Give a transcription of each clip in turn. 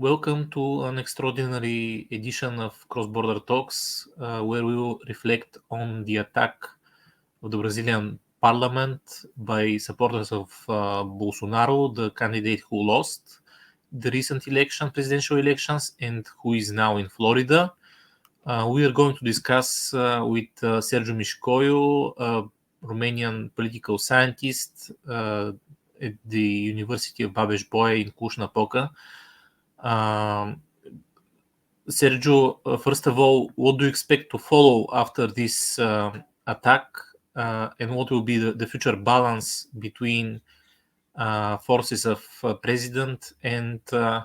Welcome to an extraordinary edition of Cross Border Talks, where we will reflect on the attack of the Brazilian parliament by supporters of Bolsonaro, the candidate who lost the recent presidential elections, and who is now in Florida. We are going to discuss with Sergiu Miscoiu, a Romanian political scientist at the University of Babeș-Bolyai in Cluj-Napoca. Sergiu, first of all, what do you expect to follow after this attack, and what will be the future balance between forces of president and those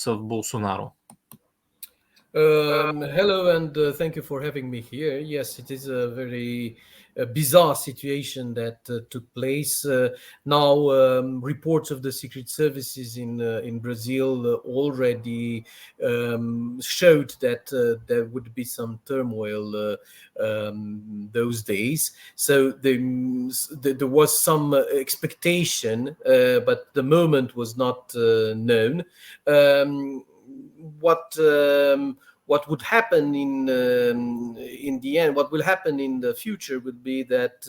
of Bolsonaro? Hello, and thank you for having me here. Yes, it is a very bizarre situation that took place. Now, reports of the secret services in Brazil already showed that there would be some turmoil those days. So there was some expectation, but the moment was not known. What would happen in the end, what will happen in the future would be that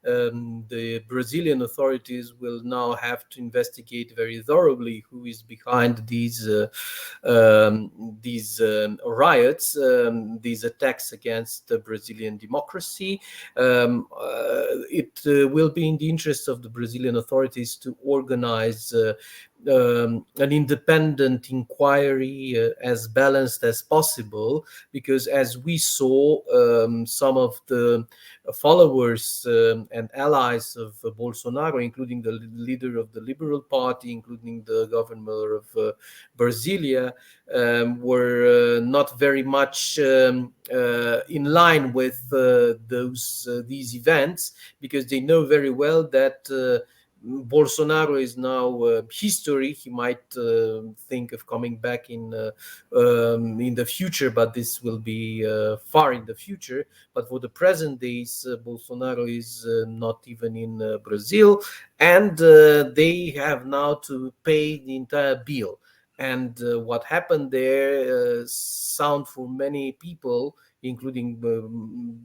the Brazilian authorities will now have to investigate very thoroughly who is behind these riots, these attacks against the Brazilian democracy. It will be in the interest of the Brazilian authorities to organize an independent inquiry as balanced as possible, because as we saw, some of the followers and allies of Bolsonaro, including the leader of the Liberal Party, including the governor of Brasilia, were not very much in line with these events, because they know very well that Bolsonaro is now history. He might think of coming back in the future, but this will be far in the future. But for the present days, Bolsonaro is not even in Brazil, and they have now to pay the entire bill. And what happened there sound for many people, including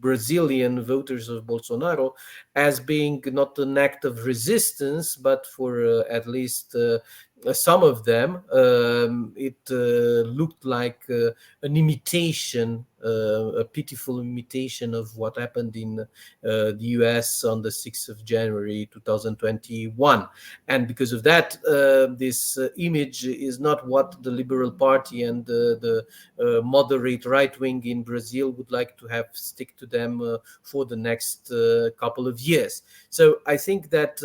Brazilian voters of Bolsonaro, as being not an act of resistance, but for at least some of them, it looked like an imitation, a pitiful imitation of what happened in the US on the 6th of January 2021. And because of that, this image is not what the Liberal Party and the moderate right wing in Brazil would like to have stick to them for the next couple of years. So I think that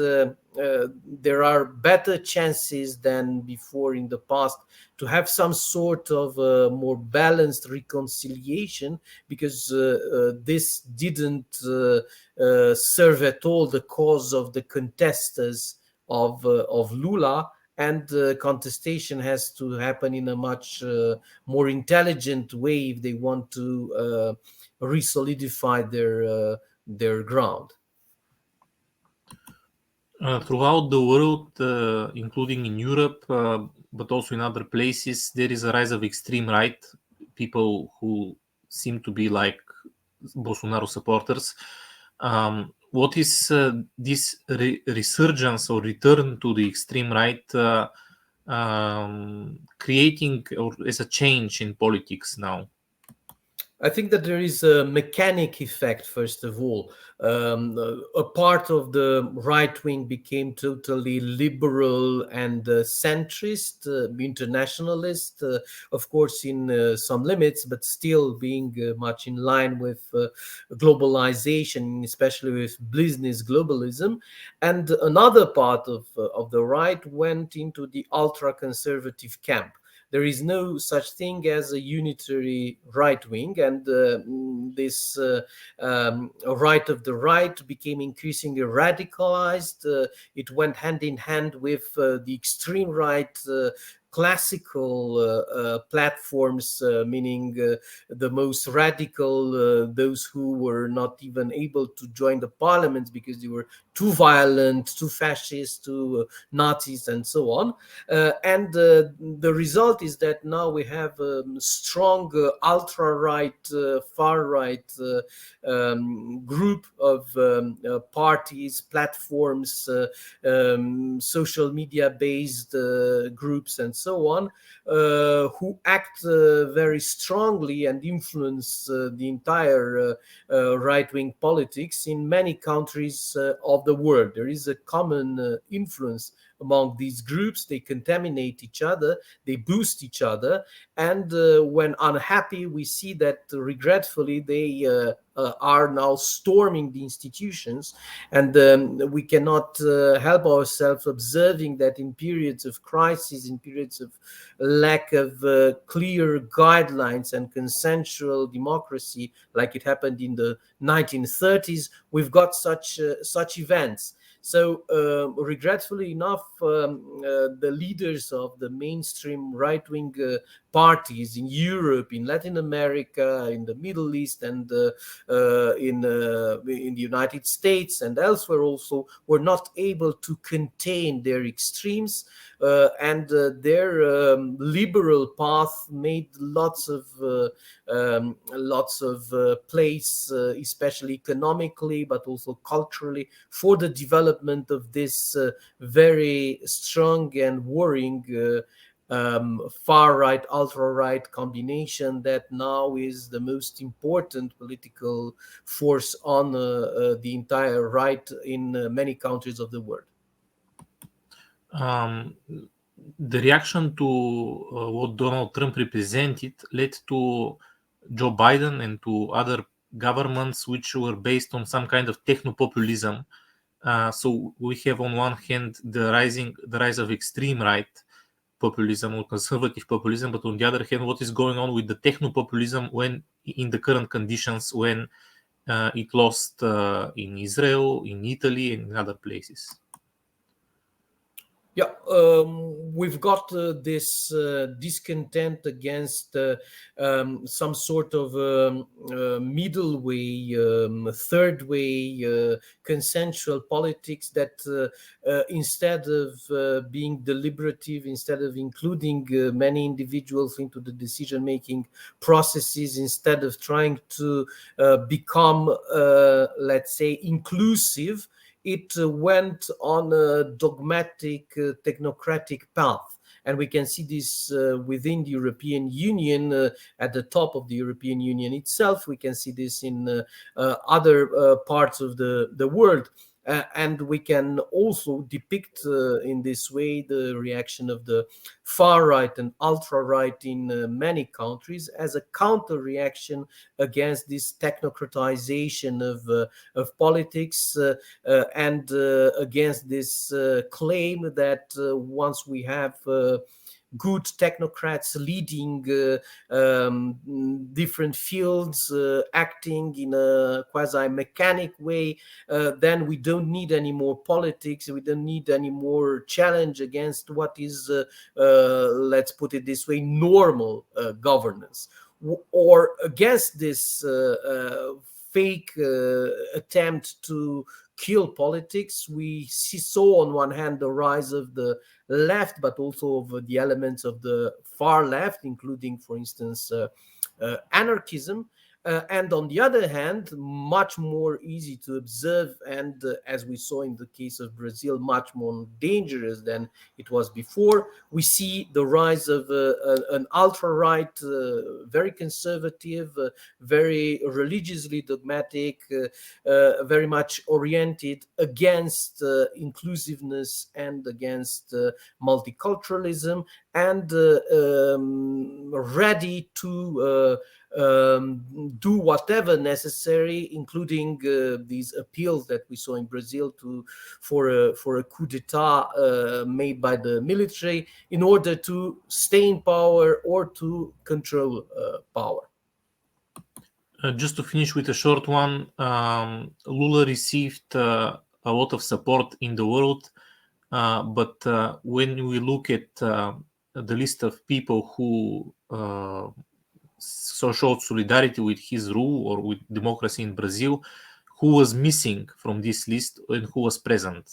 there are better chances than before in the past to have some sort of more balanced reconciliation, because this didn't serve at all the cause of the contestants of Lula, and contestation has to happen in a much more intelligent way if they want to re-solidify their ground. Throughout the world, including in Europe, but also in other places, there is a rise of extreme right, people who seem to be like Bolsonaro supporters. What is this resurgence or return to the extreme right creating, or as a change in politics now? I think that there is a mechanic effect, first of all. A part of the right wing became totally liberal and centrist, internationalist, of course, in some limits, but still being much in line with globalization, especially with business globalism. And another part of the right went into the ultra-conservative camp. There is no such thing as a unitary right wing, and this right of the right became increasingly radicalized. It went hand in hand with the extreme right classical platforms, meaning the most radical, those who were not even able to join the parliament because they were too violent, too fascist, too Nazis, and so on. And the result is that now we have a strong ultra-right, far-right group of parties, platforms, social media-based groups, and so on, who act very strongly and influence the entire right-wing politics in many countries of the world. There is a common influence among these groups. They contaminate each other, they boost each other, and when unhappy, we see that regretfully they are now storming the institutions, and we cannot help ourselves observing that in periods of crisis, in periods of lack of clear guidelines and consensual democracy, like it happened in the 1930s, we've got such events. So regretfully enough, the leaders of the mainstream right-wing parties in Europe, in Latin America, in the Middle East, and in the United States and elsewhere also, were not able to contain their extremes, and their liberal path made lots of place, especially economically, but also culturally, for the development of this very strong and worrying far-right, ultra-right combination that now is the most important political force on the entire right in many countries of the world. The reaction to what Donald Trump represented led to Joe Biden and to other governments which were based on some kind of technopopulism. So we have on one hand the rise of extreme right populism or conservative populism, but on the other hand, what is going on with the technopopulism when in the current conditions, when it lost in Israel, in Italy, and in other places. Yeah, we've got this discontent against some sort of middle way, third way, consensual politics that instead of being deliberative, instead of including many individuals into the decision-making processes, instead of trying to become, let's say, inclusive, it went on a dogmatic, technocratic path. And we can see this within the European Union, at the top of the European Union itself. We can see this in other parts of the world. And we can also depict in this way the reaction of the far right and ultra right in many countries as a counter reaction against this technocratization of politics and against this claim that once we have good technocrats leading different fields, acting in a quasi-mechanic way, then we don't need any more politics, we don't need any more challenge against what is, let's put it this way, normal governance. Or against this fake attempt to kill politics, we saw on one hand the rise of the left, but also of the elements of the far left, including, for instance, anarchism. And on the other hand, much more easy to observe, and as we saw in the case of Brazil, much more dangerous than it was before. We see the rise of an ultra-right, very conservative, very religiously dogmatic, very much oriented against inclusiveness and against multiculturalism, and ready to do whatever necessary, including these appeals that we saw in Brazil for a coup d'etat made by the military in order to stay in power or to control power. Just to finish with a short one, Lula received a lot of support in the world, but when we look at the list of people who showed solidarity with his rule or with democracy in Brazil, who was missing from this list and who was present?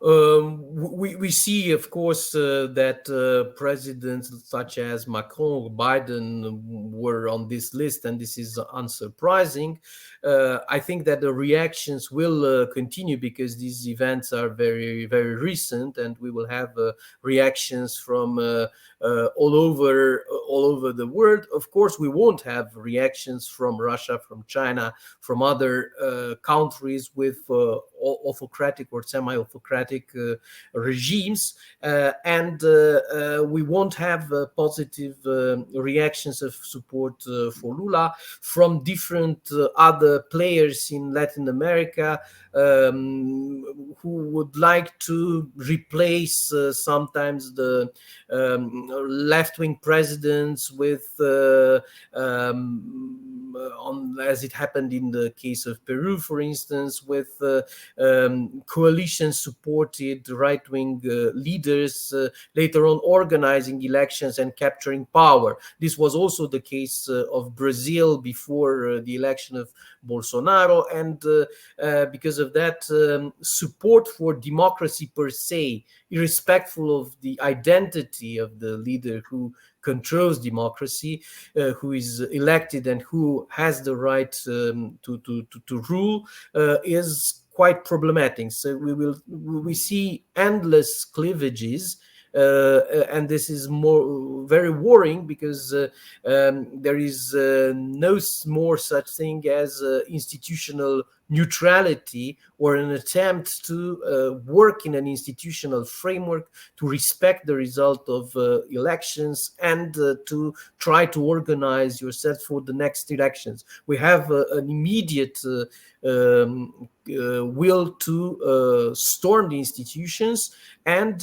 We see, of course, that presidents such as Macron or Biden were on this list, and this is unsurprising. I think that the reactions will continue because these events are very, very recent, and we will have reactions from all over the world. Of course, we won't have reactions from Russia, from China, from other countries with autocratic or semi-autocratic regimes, and we won't have positive reactions of support for Lula from different other players in Latin America who would like to replace sometimes the left-wing presidents with as it happened in the case of Peru, for instance, with coalition-supported right-wing leaders later on organizing elections and capturing power. This was also the case of Brazil before the election of Bolsonaro, and because of that, support for democracy per se, irrespective of the identity of the leader who controls democracy, who is elected and who has the right to rule, is quite problematic. So we see endless cleavages, and this is very worrying because there is no more such thing as institutional neutrality or an attempt to work in an institutional framework to respect the result of elections and to try to organize yourself for the next elections. We have an immediate will to storm the institutions, and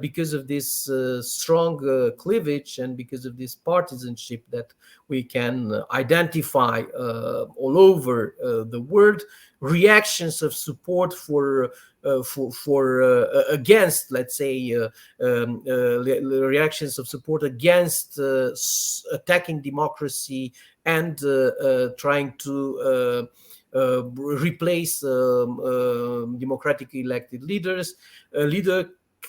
because of this strong cleavage and because of this partisanship that we can identify all over the world, reactions of support for against, let's say, reactions of support against attacking democracy and trying to replace democratically elected leaders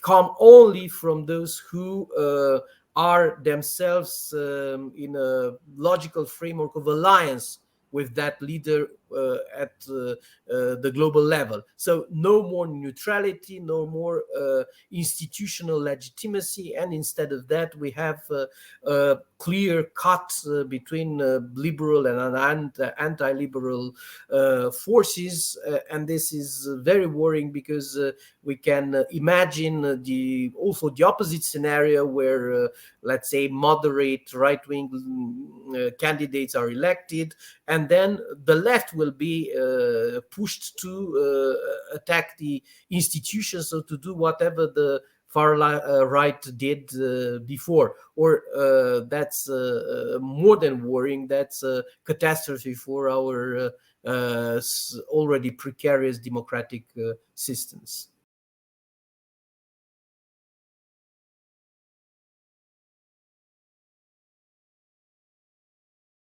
come only from those who are themselves in a logical framework of alliance with that leader at the global level. So no more neutrality, no more institutional legitimacy, and instead of that we have a clear cut between liberal and anti-liberal forces, and this is very worrying because we can imagine also the opposite scenario where let's say moderate right-wing candidates are elected, and then the left will be pushed to attack the institutions, so to do whatever the far right did before. Or that's more than worrying, that's a catastrophe for our already precarious democratic systems.